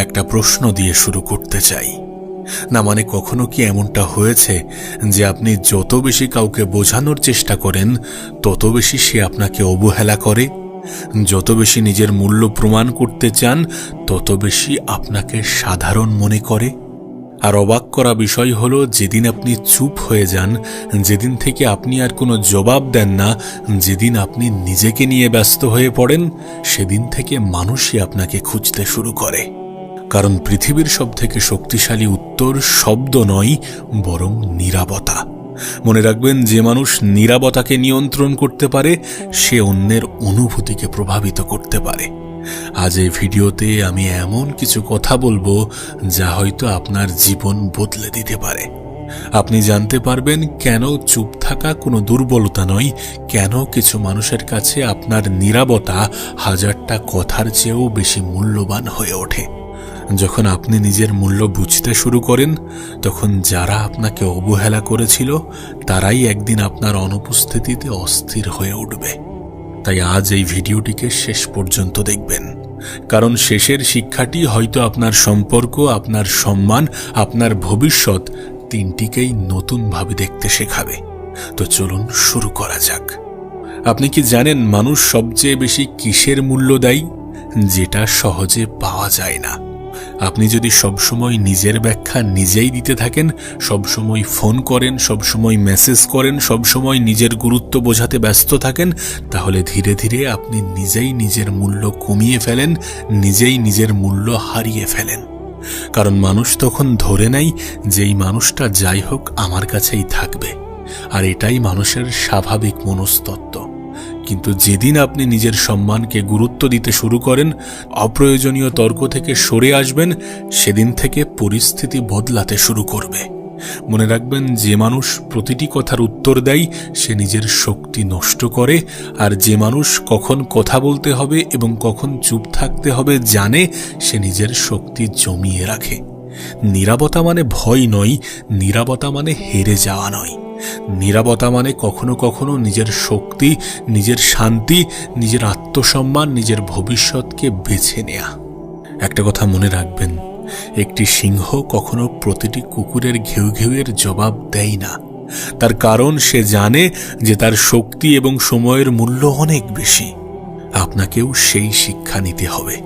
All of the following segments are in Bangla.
একটা প্রশ্ন দিয়ে শুরু করতে চাই। না মানে কখনো কি এমনটা হয়েছে যে আপনি যত বেশি কাউকে বোঝানোর চেষ্টা করেন তত বেশি সে আপনাকে অবহেলা করে, যত বেশি নিজের মূল্য প্রমাণ করতে চান তত বেশি আপনাকে সাধারণ মনে করে? আর অবাক করা বিষয় হলো, যেদিন আপনি চুপ হয়ে যান, যেদিন থেকে আপনি আর কোনো জবাব দেন না, যেদিন আপনি নিজেকে নিয়ে ব্যস্ত হয়ে পড়েন, সেদিন থেকে মানুষই আপনাকে খুঁজতে শুরু করে। কারণ পৃথিবীর সবথেকে শক্তিশালী উত্তর শব্দ নয়, বরং নীরবতা। মনে রাখবেন, যে মানুষ নীরবতাকে নিয়ন্ত্রণ করতে পারে সে অন্যের অনুভূতিকে প্রভাবিত করতে পারে। আজ এই ভিডিওতে আমি এমন কিছু কথা বলবো যা হয়তো আপনার জীবন বদলে দিতে পারে। আপনি জানতে পারবেন কেন চুপ থাকা কোনো দুর্বলতা নয়, কেন কিছু মানুষের কাছে আপনার নীরবতা হাজারটা কথার চেয়েও বেশি মূল্যবান হয়ে ওঠে। যখন আপনি নিজের মূল্য বুঝতে শুরু করেন, তখন যারা আপনাকে অবহেলা করেছিল তারাই একদিন আপনার অনুপস্থিতিতে অস্থির হয়ে উঠবে। তাই আজ এই ভিডিওটিকে শেষ পর্যন্ত দেখবেন, কারণ শেষের শিক্ষাটি হয়তো আপনার সম্পর্ক, আপনার সম্মান, আপনার ভবিষ্যৎ তিনটিকেই নতুনভাবে দেখতে শেখাবে। তো চলুন শুরু করা যাক। আপনি কি জানেন মানুষ সবচেয়ে বেশি কিসের মূল্য দেয়? যেটা সহজে পাওয়া যায় না। আপনি যদি সবসময় নিজের ব্যাখ্যা নিজেই দিতে থাকেন, সবসময় ফোন করেন, সবসময় মেসেজ করেন, সবসময় নিজের গুরুত্ব বোঝাতে ব্যস্ত থাকেন, তাহলে ধীরে ধীরে আপনি নিজেই নিজের মূল্য কমিয়ে ফেলেন, নিজেই নিজের মূল্য হারিয়ে ফেলেন। কারণ মানুষ তখন ধরে নেয় যে এই মানুষটা যাই হোক আমার কাছেই থাকবে, আর এটাই মানুষের স্বাভাবিক মনস্তত্ত্ব। কিন্তু যেদিন আপনি নিজের সম্মানকে গুরুত্ব দিতে শুরু করেন, অপ্রয়োজনীয় তর্ক থেকে সরে আসবেন, সেদিন থেকে পরিস্থিতি বদলাতে শুরু করবে। মনে রাখবেন, যে মানুষ প্রতিটি কথার উত্তর দেয় সে নিজের শক্তি নষ্ট করে, আর যে মানুষ কখন কথা বলতে হবে এবং কখন চুপ থাকতে হবে জানে, সে নিজের শক্তি জমিয়ে রাখে। নীরবতা মানে ভয় নয়, নীরবতা মানে হেরে যাওয়া নয়। নীরবতা মানে কখনো কখনো নিজের শক্তি, নিজের শান্তি, নিজের আত্মসম্মান, নিজের ভবিষ্যৎকে বেছে নেয়া। একটা কথা মনে রাখবেন, একটি সিংহ কখনো প্রতিটি কুকুরের ঘেউ ঘেউয়ের জবাব দেয় না। তার কারণ সে জানে যে তার শক্তি এবং সময়ের মূল্য অনেক বেশি। আপনাকেও সেই শিক্ষা নিতে হবে।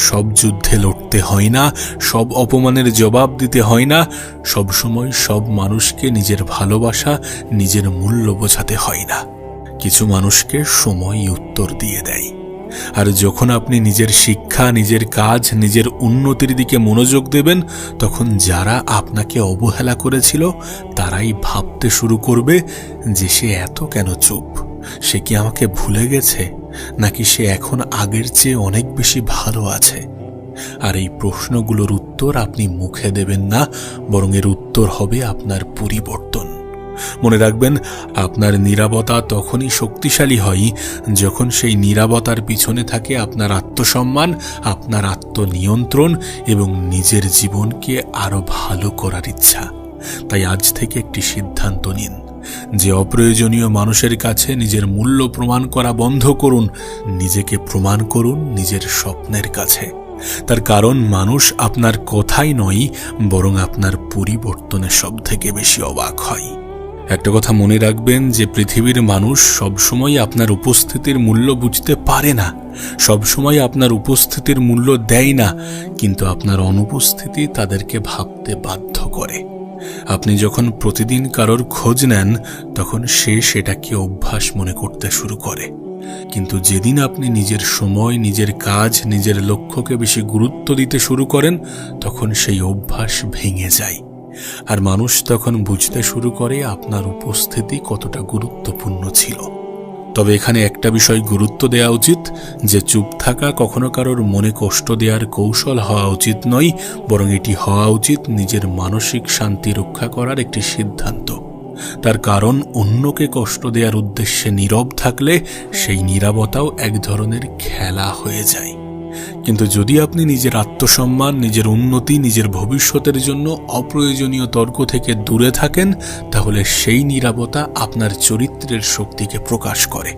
সব যুদ্ধে লড়তে হয় না, সব অপমানের জবাব দিতে হয় না, সব সময় সব মানুষকে নিজের ভালোবাসা, নিজের মূল্য বোঝাতে হয় না। কিছু মানুষকে সময়ই উত্তর দিয়ে দেয়। আর যখন আপনি নিজের শিক্ষা, নিজের কাজ, নিজের উন্নতির দিকে মনোযোগ দেবেন, তখন যারা আপনাকে অবহেলা করেছিল তারাই ভাবতে শুরু করবে যে সে এত কেন চুপ, সে কি আমাকে ভুলে গেছে, নাকি সে এখন আগের চেয়ে অনেক বেশি ভালো আছে। আর এই প্রশ্নগুলোর উত্তর আপনি মুখে দেবেন না, বরং এর উত্তর হবে আপনার পরিবর্তন। মনে রাখবেন, আপনার নীরবতা তখনই শক্তিশালী হয় যখন সেই নীরবতার পিছনে থাকে আপনার আত্মসম্মান, আপনার আত্মনিয়ন্ত্রণ এবং নিজের জীবনকে আরো ভালো করার ইচ্ছা। তাই আজ থেকে একটি সিদ্ধান্ত নিন যে অপ্রয়োজনীয় মানুষের কাছে নিজের মূল্য প্রমাণ করা বন্ধ করুন। নিজেকে প্রমাণ করুন নিজের স্বপ্নের কাছে। তার কারণ মানুষ আপনার কথাই নয়, বরং আপনার পরিবর্তনে সব থেকে বেশি অবাক হয়। একটা কথা মনে রাখবেন যে পৃথিবীর মানুষ সবসময় আপনার উপস্থিতির মূল্য বুঝতে পারে না, সবসময় আপনার উপস্থিতির মূল্য দেয় না, কিন্তু আপনার অনুপস্থিতি তাদেরকে ভাবতে বাধ্য করে। আপনি যখন প্রতিদিন কারোর খোঁজ নেন, তখন সে সেটাকে অভ্যাস মনে করতে শুরু করে। কিন্তু যেদিন আপনি নিজের সময়, নিজের কাজ, নিজের লক্ষ্যকে বেশি গুরুত্ব দিতে শুরু করেন, তখন সেই অভ্যাস ভেঙে যায়। আর মানুষ তখন বুঝতে শুরু করে আপনার উপস্থিতি কতটা গুরুত্বপূর্ণ ছিল। তবে এখানে একটা বিষয় গুরুত্ব দেওয়া উচিত, যে চুপ থাকা কখনো কারোর মনে কষ্ট দেওয়ার কৌশল হওয়া উচিত নয়, বরং এটি হওয়া উচিত নিজের মানসিক শান্তি রক্ষা করার একটি সিদ্ধান্ত। তার কারণ অন্যকে কষ্ট দেওয়ার উদ্দেশ্যে নীরব থাকলে সেই নীরবতাও এক ধরনের খেলা হয়ে যায়। কিন্তু যদি আপনি নিজের আত্মসম্মান, নিজের উন্নতি, নিজের ভবিষ্যতের জন্য অপ্রয়োজনীয় তর্ক থেকে দূরে থাকেন, তাহলে সেই নীরবতা আপনার চরিত্রের শক্তিকে প্রকাশ করে।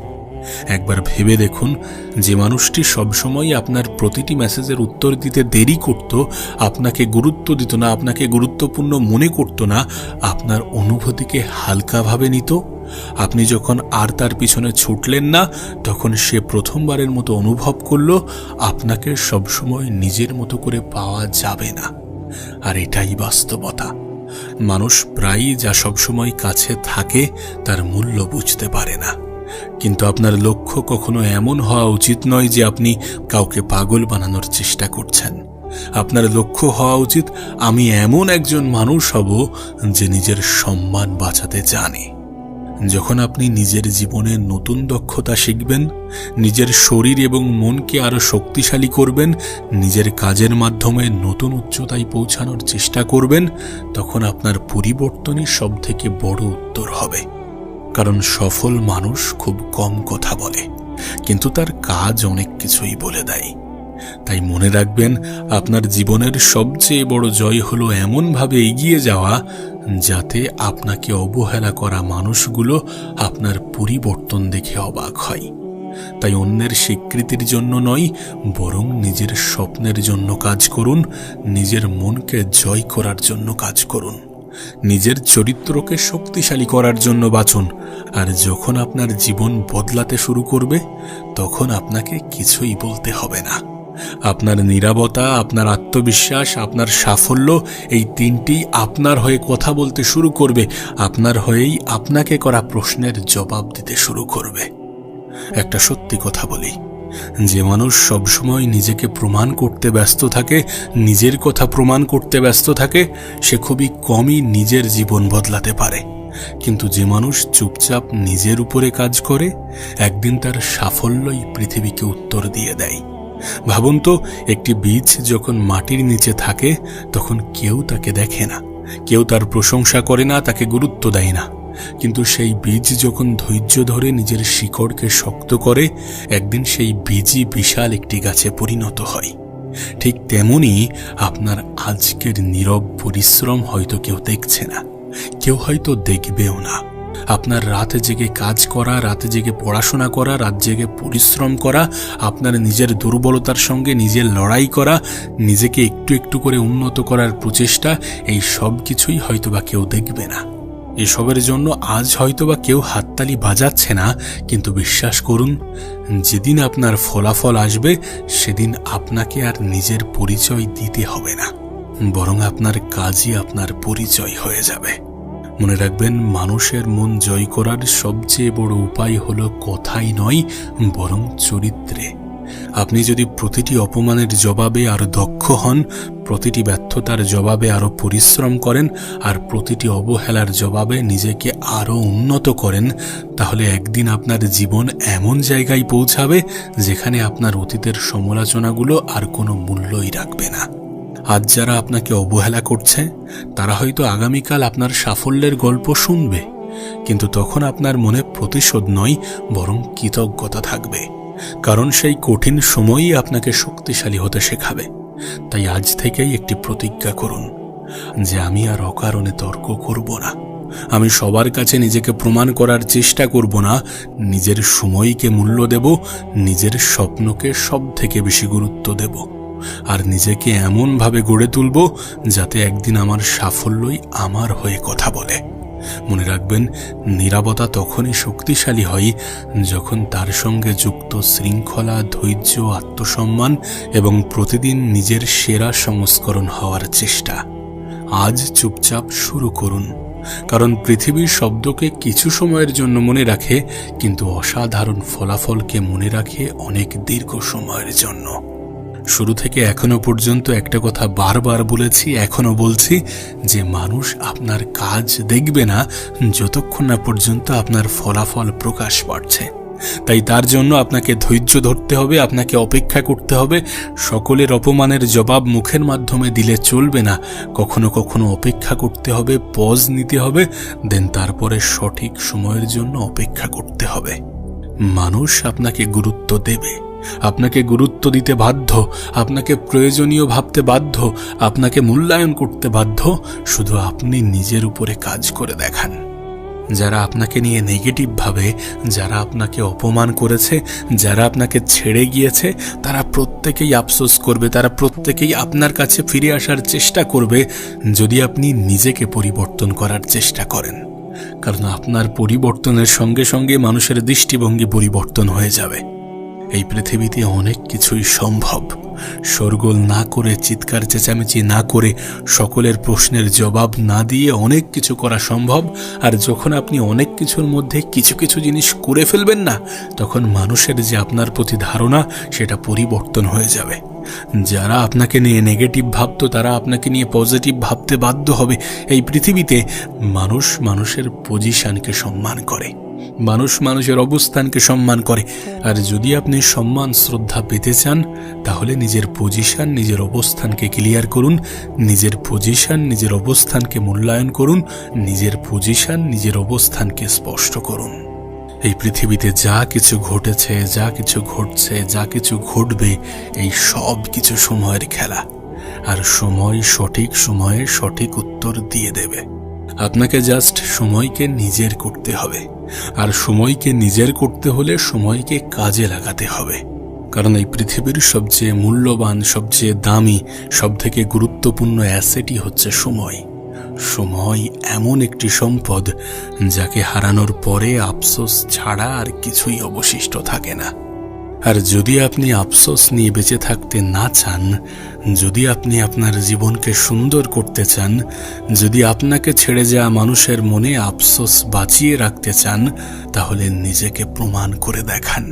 একবার ভেবে দেখুন, যে মানুষটি সবসময় আপনার প্রতিটি মেসেজের উত্তর দিতে দেরি করত, আপনাকে গুরুত্ব দিত না, আপনাকে গুরুত্বপূর্ণ মনে করত না, আপনার অনুভূতিকে হালকাভাবে নিত, আপনি যখন আর তার পিছনে ছুটলেন না, তখন সে প্রথমবারের মতো অনুভব করল আপনাকে সবসময় নিজের মতো করে পাওয়া যাবে না। আর এটাই বাস্তবতা। মানুষ প্রায়ই যা সবসময় কাছে থাকে তার মূল্য বুঝতে পারে না। কিন্তু আপনার লক্ষ্য কখনো এমন হওয়া উচিত নয় যে আপনি কাউকে পাগল বানানোর চেষ্টা করছেন। আপনার লক্ষ্য হওয়া উচিত, আমি এমন একজন মানুষ হব যে নিজের সম্মান বাঁচাতে জানে। যখন আপনি নিজের জীবনে নতুন দক্ষতা শিখবেন, নিজের শরীর এবং মনকে আরো শক্তিশালী করবেন, নিজের কাজের মাধ্যমে নতুন উচ্চতায় পৌঁছানোর চেষ্টা করবেন, তখন আপনার পরিবর্তনই সবথেকে বড় উত্তর হবে। কারণ সফল মানুষ খুব কম কথা বলে, কিন্তু তার কাজ অনেক কিছুই বলে দেয়। তাই মনে রাখবেন, আপনার জীবনের সবচেয়ে বড় জয় হলো এমনভাবে এগিয়ে যাওয়া যাতে আপনাকে অবহেলা করা মানুষগুলো আপনার পরিবর্তন দেখে অবাক হয়। তাই অন্যের স্বীকৃতির জন্য নয়, বরং নিজের স্বপ্নের জন্য কাজ করুন, নিজের মনকে জয় করার জন্য কাজ করুন, নিজের চরিত্রকে শক্তিশালী করার জন্য বাঁচুন। আর যখন আপনার জীবন বদলাতে শুরু করবে, তখন আপনাকে কিছুই বলতে হবে না। আপনার নীরবতা, আপনার আত্মবিশ্বাস, আপনার সাফল্য, এই তিনটি আপনার হয়ে কথা বলতে শুরু করবে, আপনার হয়েই আপনাকে করা প্রশ্নের জবাব দিতে শুরু করবে। একটা সত্যি কথা বলি, যে মানুষ সবসময় নিজেকে প্রমাণ করতে ব্যস্ত থাকে, নিজের কথা প্রমাণ করতে ব্যস্ত থাকে, সে খুবই কমই নিজের জীবন বদলাতে পারে। কিন্তু যে মানুষ চুপচাপ নিজের উপরে কাজ করে, একদিন তার সাফল্যই পৃথিবীকে উত্তর দিয়ে দেয়। ভাবুন তো, একটি বীজ যখন মাটির নিচে থাকে, তখন কেউ তাকে দেখে না, কেউ তার প্রশংসা করে না, তাকে গুরুত্ব দেয় না। কিন্তু সেই বীজ যখন ধৈর্য ধরে নিজের শিকড়কে শক্ত করে, একদিন সেই বীজই বিশাল একটি গাছে পরিণত হয়। ঠিক তেমনি আপনার আজকের নীরব পরিশ্রম হয়তো কেউ দেখছে না, কেউ হয়তো দেখবেও না। আপনার রাতে জেগে কাজ করা, রাতে জেগে পড়াশোনা করা, রাত জেগে পরিশ্রম করা, আপনার নিজের দুর্বলতার সঙ্গে নিজের লড়াই করা, নিজেকে একটু একটু করে উন্নত করার প্রচেষ্টা, এই সব কিছুই হয়তোবা কেউ দেখবে না। এসবের জন্য আজ হয়তোবা কেউ হাততালি বাজাচ্ছে না, কিন্তু বিশ্বাস করুন, যেদিন আপনার ফলাফল আসবে, সেদিন আপনাকে আর নিজের পরিচয় দিতে হবে না, বরং আপনার কাজই আপনার পরিচয় হয়ে যাবে। মনে রাখবেন, মানুষের মন জয় করার সবচেয়ে বড় উপায় হলো কথাই নয়, বরং চরিত্রে। আপনি যদি প্রতিটি অপমানের জবাবে আরো দক্ষ হন, প্রতিটি ব্যর্থতার জবাবে আরো পরিশ্রম করেন, আর প্রতিটি অবহেলার জবাবে নিজেকে আরো উন্নত করেন, তাহলে একদিন আপনার জীবন এমন জায়গায় পৌঁছাবে যেখানে আপনার অতীতের সমালোচনাগুলো আর কোনো মূল্যই রাখবে না। আজ যারা আপনাকে অবহেলা করছে, তারা হয়তো আগামীকাল আপনার সাফল্যের গল্প শুনবে, কিন্তু তখন আপনার মনে প্রতিশোধ নয়, বরং কৃতজ্ঞতা থাকবে। কারণ সেই কঠিন সময়ই আপনাকে শক্তিশালী হতে শেখাবে। তাই আজ থেকেই একটি প্রতিজ্ঞা করুন যে আমি আর অকারণে তর্ক করব না, আমি সবার কাছে নিজেকে প্রমাণ করার চেষ্টা করব না, নিজের সময়কে মূল্য দেব, নিজের স্বপ্নকে সব থেকে বেশি গুরুত্ব দেব, আর নিজেকে এমনভাবে গড়ে তুলব যাতে একদিন আমার সাফল্যই আমার হয়ে কথা বলে। মনে রাখবেন, নীরবতা তখনই শক্তিশালী হয় যখন তার সঙ্গে যুক্ত শৃঙ্খলা, ধৈর্য, আত্মসম্মান এবং প্রতিদিন নিজের সেরা সংস্করণ হওয়ার চেষ্টা। আজ চুপচাপ শুরু করুন, কারণ পৃথিবীর শব্দকে কিছু সময়ের জন্য মনে রাখে, কিন্তু অসাধারণ ফলাফলকে মনে রাখে অনেক দীর্ঘ সময়ের জন্য। শুরু থেকে এখনো পর্যন্ত একটা কথা বারবার বলেছি, এখনো বলছি, যে মানুষ আপনার কাজ দেখবে না যতক্ষণ না পর্যন্ত আপনার ফলাফল প্রকাশ পাচ্ছে। তাই তার জন্য আপনাকে ধৈর্য ধরতে হবে, আপনাকে অপেক্ষা করতে হবে। সকলের অপমানের জবাব মুখের মাধ্যমে দিলে চলবে না, কখনো কখনো অপেক্ষা করতে হবে, পজ নিতে হবে, দেন তারপরে সঠিক সময়ের জন্য অপেক্ষা করতে হবে। মানুষ আপনাকে গুরুত্ব দেবে, আপনাকে গুরুত্ব দিতে বাধ্য, আপনাকে প্রয়োজনীয় ভাবতে বাধ্য, আপনাকে মূল্যায়ন করতে বাধ্য, শুধু আপনি নিজের উপরে কাজ করে দেখান। যারা আপনাকে নিয়ে নেগেটিভ ভাবে, যারা আপনাকে অপমান করেছে, যারা আপনাকে ছেড়ে গিয়েছে, তারা প্রত্যেকেই আফসোস করবে, তারা প্রত্যেকেই আপনার কাছে ফিরে আসার চেষ্টা করবে যদি আপনি নিজেকে পরিবর্তন করার চেষ্টা করেন। কারণ আপনার পরিবর্তনের সঙ্গে সঙ্গে মানুষের দৃষ্টিভঙ্গি পরিবর্তন হয়ে যাবে। এই পৃথিবীতে অনেক কিছুই সম্ভব। শোরগোল না করে, চিৎকার চেঁচামেচি না করে, সকলের প্রশ্নের জবাব না দিয়ে অনেক কিছু করা সম্ভব। আর যখন আপনি অনেক কিছুর মধ্যে কিছু কিছু জিনিস করে ফেলবেন না, তখন মানুষের যে আপনার প্রতি ধারণা সেটা পরিবর্তন হয়ে যাবে। যারা আপনাকে নিয়ে নেগেটিভ ভাবতো তারা আপনাকে নিয়ে পজিটিভ ভাবতে বাধ্য হবে। এই পৃথিবীতে মানুষ মানুষের পজিশনকে সম্মান করে, মানুষ মানুষের অবস্থানকে সম্মান করে। আর যদি আপনি সম্মান শ্রদ্ধা পেতে চান, তাহলে নিজের পজিশন, নিজের অবস্থানকে ক্লিয়ার করুন, নিজের পজিশন, নিজের অবস্থানকে মূল্যায়ন করুন, নিজের পজিশন, নিজের অবস্থানকে স্পষ্ট করুন। এই পৃথিবীতে যা কিছু ঘটেছে, যা কিছু ঘটছে, যা কিছু ঘটবে, এই সব কিছু সময়ের খেলা। আর সময় সঠিক সময়ে সঠিক উত্তর দিয়ে দেবে। আপনাকে জাস্ট সময়কে নিজের করতে হবে। আর সময়কে নিজের করতে হলে সময়কে কাজে লাগাতে হবে। কারণ এই পৃথিবীর সবচেয়ে মূল্যবান, সবচেয়ে দামি, সবথেকে গুরুত্বপূর্ণ অ্যাসেটই হচ্ছে সময়। সময় এমন একটি সম্পদ যাকে হারানোর পরে আফসোস ছাড়া আর কিছুই অবশিষ্ট থাকে না। আর যদি আপনি আফসোস নিয়ে বেঁচে থাকতে না চান, যদি আপনি আপনার জীবনকে সুন্দর করতে চান, যদি আপনাকে ছেড়ে যাওয়া মানুষের মনে আফসোস বাঁচিয়ে রাখতে চান, তাহলে নিজেকে প্রমাণ করে দেখান।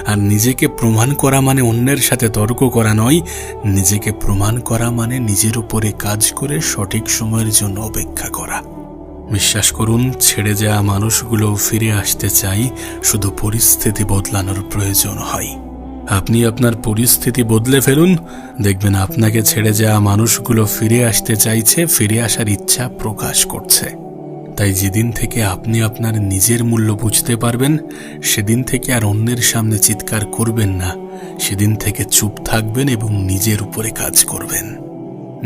আর নিজেকে প্রমাণ করা মানে অন্যের সাথে তর্ক করা নয়। নিজেকে প্রমাণ করা মানে নিজের উপরে কাজ করে সঠিক সময়ের জন্য অপেক্ষা করা। বিশ্বাস করুন, ছেড়ে যাওয়া মানুষগুলো ফিরে আসতে চাই, শুধু পরিস্থিতি বদলানোর প্রয়োজন হয়। আপনি আপনার পরিস্থিতি বদলে ফেলুন, দেখবেন আপনাকে ছেড়ে যাওয়া মানুষগুলো ফিরে আসতে চাইছে, ফিরে আসার ইচ্ছা প্রকাশ করছে। তাই যেদিন থেকে আপনি আপনার নিজের মূল্য বুঝতে পারবেন, সেদিন থেকে আর অন্যের সামনে চিৎকার করবেন না। সেদিন থেকে চুপ থাকবেন এবং নিজের উপরে কাজ করবেন।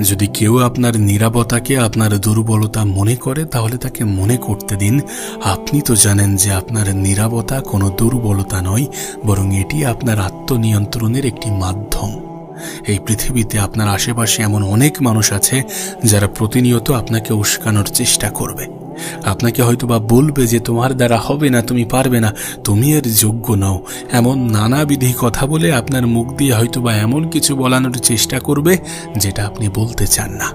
যদি কেউ আপনার নীরবতাকে আপনার দুর্বলতা মনে করে, তাহলে তাকে মনে করতে দিন, আপনি তো জানেন যে আপনার নীরবতা কোনো দুর্বলতা নয়, বরং এটি আপনার আত্মনিয়ন্ত্রণের একটি মাধ্যম। এই পৃথিবীতে আপনার আশেপাশে এমন অনেক মানুষ আছে যারা প্রতিনিয়ত আপনাকে উস্কানোর চেষ্টা করবে। আপনাকে হয়তোবা বলবে যে তোমার দ্বারা হবে না, তুমি পারবে না, তুমি এর যোগ্য নও, এমন নানাবিধি কথা বলে আপনার মুখ দিয়ে হয়তোবা এমন কিছু বলানোর চেষ্টা করবে যেটা আপনি বলতে চান না।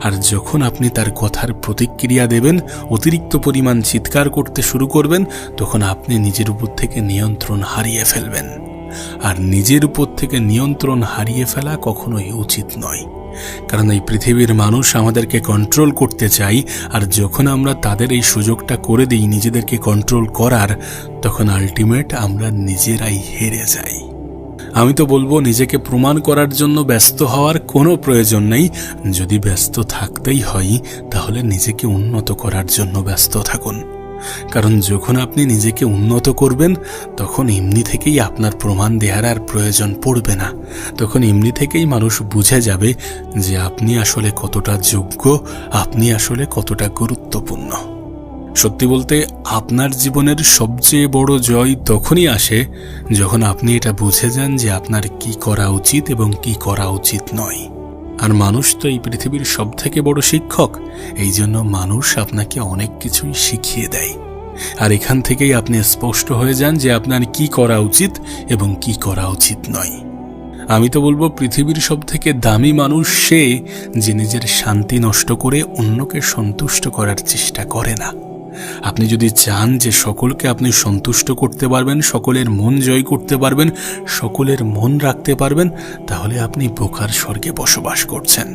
আর যখন আপনি তার কথার প্রতিক্রিয়া দেবেন, অতিরিক্ত পরিমাণ চিৎকার করতে শুরু করবেন, তখন আপনি নিজের উপর থেকে নিয়ন্ত্রণ হারিয়ে ফেলবেন। আর নিজের উপর থেকে নিয়ন্ত্রণ হারিয়ে ফেলা কখনোই উচিত নয়। কারণ এই পৃথিবীর মানুষ আমাদেরকে কন্ট্রোল করতে চাই, আর যখন আমরা তাদের এই সুযোগটা করে দিই নিজেদেরকে কন্ট্রোল করার, তখন আলটিমেট আমরা নিজেরাই হেরে যাই। আমি তো বলবো, নিজেকে প্রমাণ করার জন্য ব্যস্ত হওয়ার কোনো প্রয়োজন নেই। যদি ব্যস্ত থাকতেই হয়, তাহলে নিজেকে উন্নত করার জন্য ব্যস্ত থাকুন। কারণ যখন আপনি নিজেকে উন্নত করবেন, তখন এমনি থেকেই আপনার প্রমাণ দেওয়ার আর প্রয়োজন পড়বে না। তখন এমনি থেকেই মানুষ বুঝে যাবে যে আপনি আসলে কতটা যোগ্য, আপনি আসলে কতটা গুরুত্বপূর্ণ। সত্যি বলতে, আপনার জীবনের সবচেয়ে বড় জয় তখনই আসে যখন আপনি এটা বুঝে যান যে আপনার কি করা উচিত এবং কি করা উচিত নয়। আর মানুষ তো এই পৃথিবীর সবথেকে বড় শিক্ষক। এই জন্য মানুষ আপনাকে অনেক কিছুই শিখিয়ে দেয়। আর এখান থেকেই আপনি স্পষ্ট হয়ে যান যে আপনার কি করা উচিত এবং কি করা উচিত নয়। আমি তো বলবো, পৃথিবীর সবথেকে দামি মানুষ সে যে নিজের শান্তি নষ্ট করে অন্যকে সন্তুষ্ট করার চেষ্টা করে না। আপনি যদি চান যে সকলকে আপনি সন্তুষ্ট করতে পারবেন, সকলের মন জয় করতে পারবেন, সকলের মন রাখতে পারবেন, তাহলে আপনি বোকার স্বর্গে বসবাস করছেন।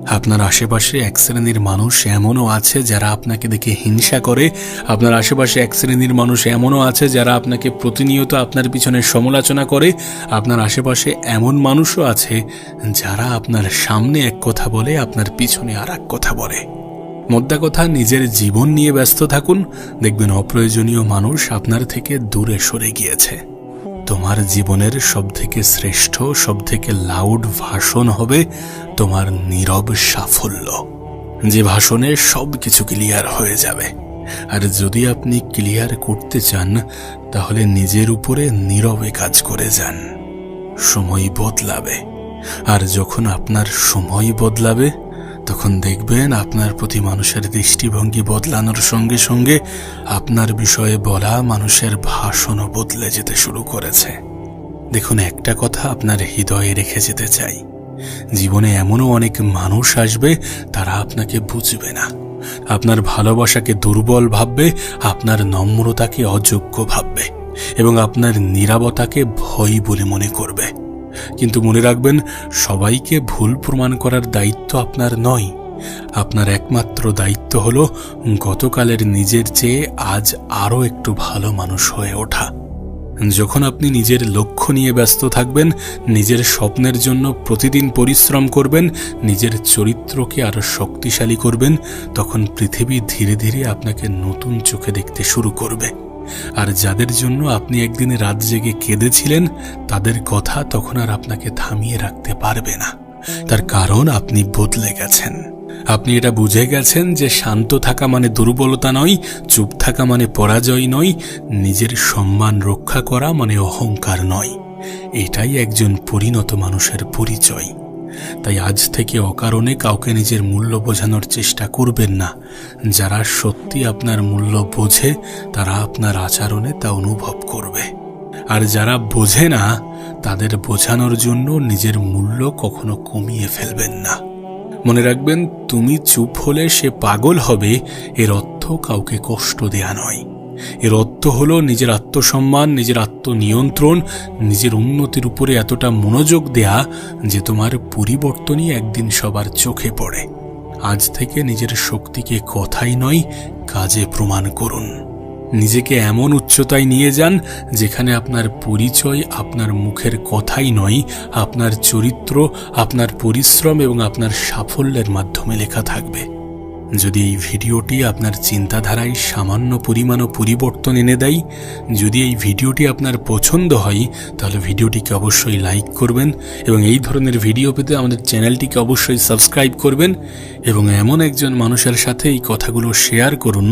আপনার আশেপাশে এক শ্রেণীর মানুষ এমনও আছে যারা আপনাকে দেখে হিংসা করে। আপনার আশেপাশে এক শ্রেণীর মানুষ এমনও আছে যারা আপনাকে প্রতিনিয়ত আপনার পিছনে সমালোচনা করে। আপনার আশেপাশে এমন মানুষও আছে যারা আপনার সামনে এক কথা বলে, আপনার পিছনে আর এক কথা বলে। মোদ্দা কথা, নিজের জীবন নিয়ে ব্যস্ত থাকুন, দেখবেন অপ্রয়োজনীয় মানুষ আপনার থেকে দূরে সরে গিয়েছে। তোমার জীবনের সবথেকে শ্রেষ্ঠ, সবথেকে লাউড ভাষণ হবে তোমার নীরব সাফল্য, যে ভাষণে সবকিছু ক্লিয়ার হয়ে যাবে। আর যদি আপনি ক্লিয়ার করতে চান তাহলে নিজের উপরে নীরবে কাজ করে যান। সময় বদলাবে, আর যখন আপনার সময় বদলাবে তখন দেখবেন আপনার প্রতি মানুষের দৃষ্টিভঙ্গি বদলানোর সঙ্গে সঙ্গে আপনার বিষয়ে বলা মানুষের ভাষণও বদলে যেতে শুরু করেছে। দেখুন, একটা কথা আপনার হৃদয়ে রেখে যেতে চাই, জীবনে এমনও অনেক মানুষ আসবে তারা আপনাকে বুঝবে না, আপনার ভালোবাসাকে দুর্বল ভাববে, আপনার নম্রতাকে অযোগ্য ভাববে এবং আপনার নীরবতাকে ভয় বলে মনে করবে। কিন্তু মনে রাখবেন, সবাইকে ভুল প্রমাণ করার দায়িত্ব আপনার নয়। আপনার একমাত্র দায়িত্ব হলো গতকালের নিজের চেয়ে আজ আরও একটু ভালো মানুষ হয়ে ওঠা। যখন আপনি নিজের লক্ষ্য নিয়ে ব্যস্ত থাকবেন, নিজের স্বপ্নের জন্য প্রতিদিন পরিশ্রম করবেন, নিজের চরিত্রকে আরো শক্তিশালী করবেন, তখন পৃথিবী ধীরে ধীরে আপনাকে নতুন চোখে দেখতে শুরু করবে। আর যাদের জন্য আপনি একদিন রাত জেগে কেঁদেছিলেন, তাদের কথা তখন আর আপনাকে থামিয়ে রাখতে পারবে না। তার কারণ আপনি বদলে গেছেন। আপনি এটা বুঝে গেছেন যে শান্ত থাকা মানে দুর্বলতা নয়, চুপ থাকা মানে পরাজয় নয়, নিজের সম্মান রক্ষা করা মানে অহংকার নয়। এটাই একজন পরিণত মানুষের পরিচয়। তাই আজ থেকে অকারণে কাউকে নিজের মূল্য বোঝানোর চেষ্টা করবেন না। যারা সত্যি আপনার মূল্য বোঝে তারা আপনার আচরণে তা অনুভব করবে, আর যারা বোঝে না তাদের বোঝানোর জন্য নিজের মূল্য কখনো কমিয়ে ফেলবেন না। মনে রাখবেন, তুমি চুপ হলে সে পাগল হবে, এর অর্থ কাউকে কষ্ট দেয়া নয়। এর অর্থ হলো নিজের আত্মসম্মান, নিজের আত্মনিয়ন্ত্রণ, নিজের উন্নতির উপরে এতটা মনোযোগ দেয়া যে তোমার পরিবর্তনই একদিন সবার চোখে পড়ে। আজ থেকে নিজের শক্তিকে কথাই নয়, কাজে প্রমাণ করুন। নিজেকে এমন উচ্চতায় নিয়ে যান যেখানে আপনার পরিচয় আপনার মুখের কথাই নয়, আপনার চরিত্র, আপনার পরিশ্রম এবং আপনার সাফল্যের মাধ্যমে লেখা থাকবে। যদি এই ভিডিওটি আপনার চিন্তাধারায় সামান্য পরিমাণও পরিবর্তন এনে দেয়, যদি এই ভিডিওটি আপনার পছন্দ হয়, তাহলে ভিডিওটিকে অবশ্যই লাইক করবেন এবং এই ধরনের ভিডিও পেতে আমাদের চ্যানেলটিকে অবশ্যই সাবস্ক্রাইব করবেন এবং এমন একজন মানুষের সাথে এই কথাগুলো শেয়ার করুন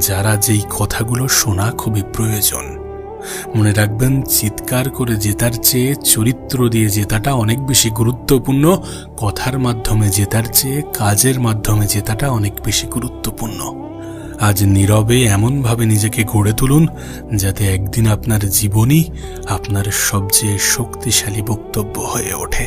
যারা যেই কথাগুলো শোনা খুবই প্রয়োজন। মনে রাখবেন, চিৎকার করে জেতার চেয়ে চরিত্র দিয়ে জেতাটা অনেক বেশি গুরুত্বপূর্ণ। কথার মাধ্যমে জেতার চেয়ে কাজের মাধ্যমে জেতাটা অনেক বেশি গুরুত্বপূর্ণ। আজ নীরবে এমনভাবে নিজেকে গড়ে তুলুন যাতে একদিন আপনার জীবনই আপনার সবচেয়ে শক্তিশালী বক্তব্য হয়ে ওঠে।